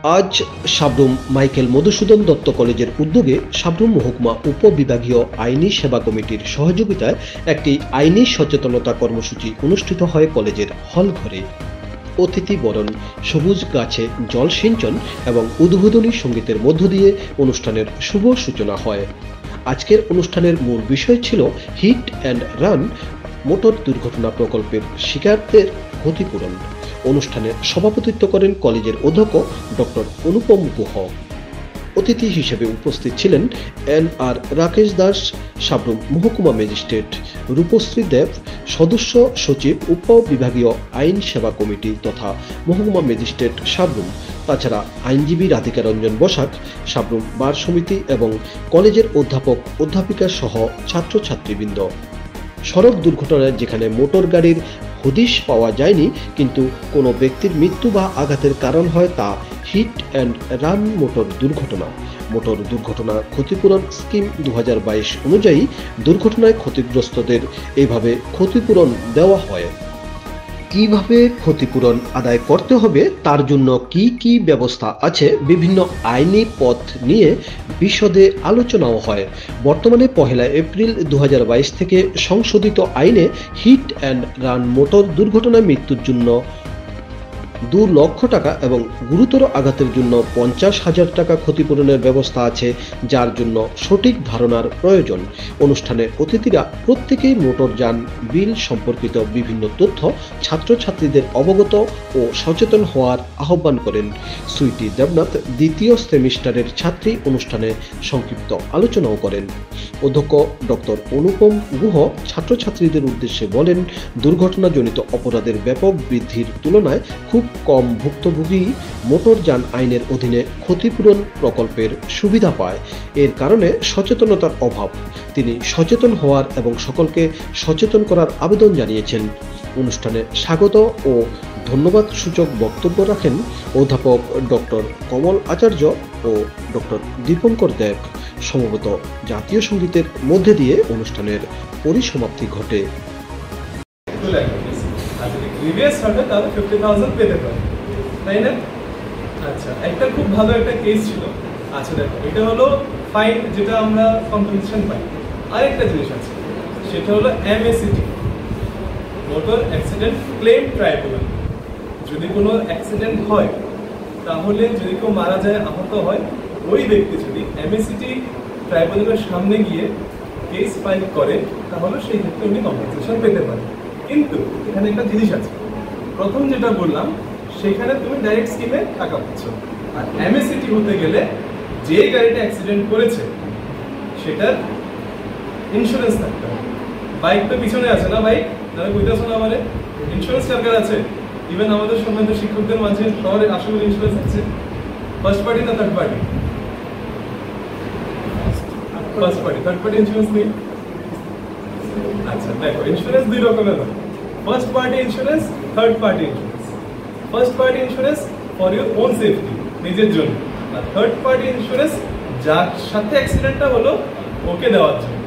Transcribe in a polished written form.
আজ সাবরুম মাইকেল মধুসূদন দত্ত কলেজের উদ্যোগে সাবরুম মহকুমা উপবিভাগীয় আইনি সেবা কমিটির সহযোগিতায় একটি আইনি সচেতনতা কর্মসূচি অনুষ্ঠিত হয় কলেজের হল ঘরে। অতিথি বরণ, সবুজ গাছে জল সিঞ্চন এবং উদ্বোধনী সঙ্গীতের মধ্য দিয়ে অনুষ্ঠানের শুভ সূচনা হয়। আজকের অনুষ্ঠানের মূল বিষয় ছিল হিট অ্যান্ড রান মোটর দুর্ঘটনা প্রকল্পের শিকারদের ক্ষতিপূরণ। অনুষ্ঠানে সভাপতিত্ব করেন কলেজের অধ্যক্ষ ডক্টর অনুপম গুহ। অতিথি হিসেবে উপস্থিত ছিলেন এন.আর. রাকেশ দাস, সাবরুম মহকুমা ম্যাজিস্ট্রেট রূপশ্রী দেব, সদস্য সচিব উপবিভাগীয় আইন সেবা কমিটি তথা মহকুমা ম্যাজিস্ট্রেট সাবরুম, তাছাড়া আইনজীবী রাধিকা রঞ্জন বসাক, সাবরুম বার সমিতি এবং কলেজের অধ্যাপক অধ্যাপিকা সহ ছাত্রছাত্রীবৃন্দ। সড়ক দুর্ঘটনায় যেখানে মোটর গাড়ির হদিশ পাওয়া যায়নি কিন্তু কোনো ব্যক্তির মৃত্যু বা আঘাতের কারণ হয় তা হিট অ্যান্ড রান মোটর দুর্ঘটনা। মোটর দুর্ঘটনা ক্ষতিপূরণ স্কিম 2022 অনুযায়ী দুর্ঘটনায় ক্ষতিগ্রস্তদের এইভাবে ক্ষতিপূরণ দেওয়া হয়। কিভাবে ক্ষতিপূরণ আদায় করতে হবে তার জন্য কি কি ব্যবস্থা আছে বিভিন্ন আইনি পথ নিয়ে বিশদে আলোচনাও হয়। বর্তমানে 1 এপ্রিল 2022 থেকে সংশোধিত আইনে হিট অ্যান্ড রান মোটর দুর্ঘটনায় মৃত্যুর জন্য 2 লক্ষ টাকা এবং গুরুতর আঘাতের জন্য 50,000 টাকা ক্ষতিপূরণের ব্যবস্থা আছে, যার জন্য সঠিক ধারণার প্রয়োজন। অনুষ্ঠানে অতিথিরা প্রত্যেকেই মোটরযান বিল সম্পর্কিত বিভিন্ন তথ্য ছাত্রছাত্রীদের অবগত ও সচেতন হওয়ার আহ্বান করেন। সুইটি দেবনাথ, দ্বিতীয় সেমিস্টারের ছাত্রী, অনুষ্ঠানে সংক্ষিপ্ত আলোচনাও করেন। অধ্যক্ষ ডক্টর অনুপম গুহ ছাত্রছাত্রীদের উদ্দেশ্যে বলেন, দুর্ঘটনাজনিত অপরাধের ব্যাপক বৃদ্ধির তুলনায় খুব কম ভুক্তভোগী মোটরযান আইনের অধীনে ক্ষতিপূরণ প্রকল্পের সুবিধা পায়। এর কারণে সচেতনতার অভাব। তিনি সচেতন হওয়ার এবং সকলকে সচেতন করার আবেদন জানিয়েছেন। অনুষ্ঠানে স্বাগত ও ধন্যবাদ সূচক বক্তব্য রাখেন অধ্যাপক ডক্টর কমল আচার্য ও ডক্টর দীপঙ্কর দেব। সম্ভবত জাতীয় সঙ্গীতের মধ্যে দিয়ে অনুষ্ঠানের পরিসমাপ্তি ঘটে। প্রিভিয়াস হবে তাহলে 50,000 পেতে পারে, তাই না? আচ্ছা, একটা খুব ভালো একটা কেস ছিল। আচ্ছা দেখো, এটা হলো ফাইন, যেটা আমরা কম্পেনসেশন পাই। আরেকটা জিনিস আছে, সেটা হলো MACT, motor accident claim tribunal. যদি কোনো অ্যাক্সিডেন্ট হয়, তাহলে যদি কেউ মারা যায়, আহত হয়, ওই ব্যক্তি যদি এমএসিটি ট্রাইব্যুনালের সামনে গিয়ে কেস ফাইল করে, তাহলে সেই ক্ষেত্রে উনি কম্পেনসেশন পেতে পারে। কিন্তু এখানে একটা জিনিস আছে, প্রথম যেটা বললাম সেখানে তুমি ডাইরেক্ট স্কিমে টাকা পাচ্ছ, আর এমএসিটি হতে গেলে যে গাড়িটা অ্যাক্সিডেন্ট করেছে সেটার ইন্স্যুরেন্স থাকতে হবে। বাইক তো পিছনে আছে না, বাইক তাহলে বুঝতেছো না, মানে ইন্স্যুরেন্স সরকার আছে। ইভেন আমাদের সম্মানিত শিক্ষকদের মাঝে শহরে আসলে ইন্স্যুরেন্স আছে। ফার্স্ট পার্টি না third party? First party. Third party insurance নেই। আচ্ছা দেখো, ইন্স্যুরেন্স 2 রকমের হয়, first party insurance, third party insurance. First party insurance for your own safety, নিজের জন্য, আর থার্ড পার্টি ইন্স্যুরেন্স যার সাথে অ্যাক্সিডেন্টটা হলো ওকে দেওয়ার জন্য।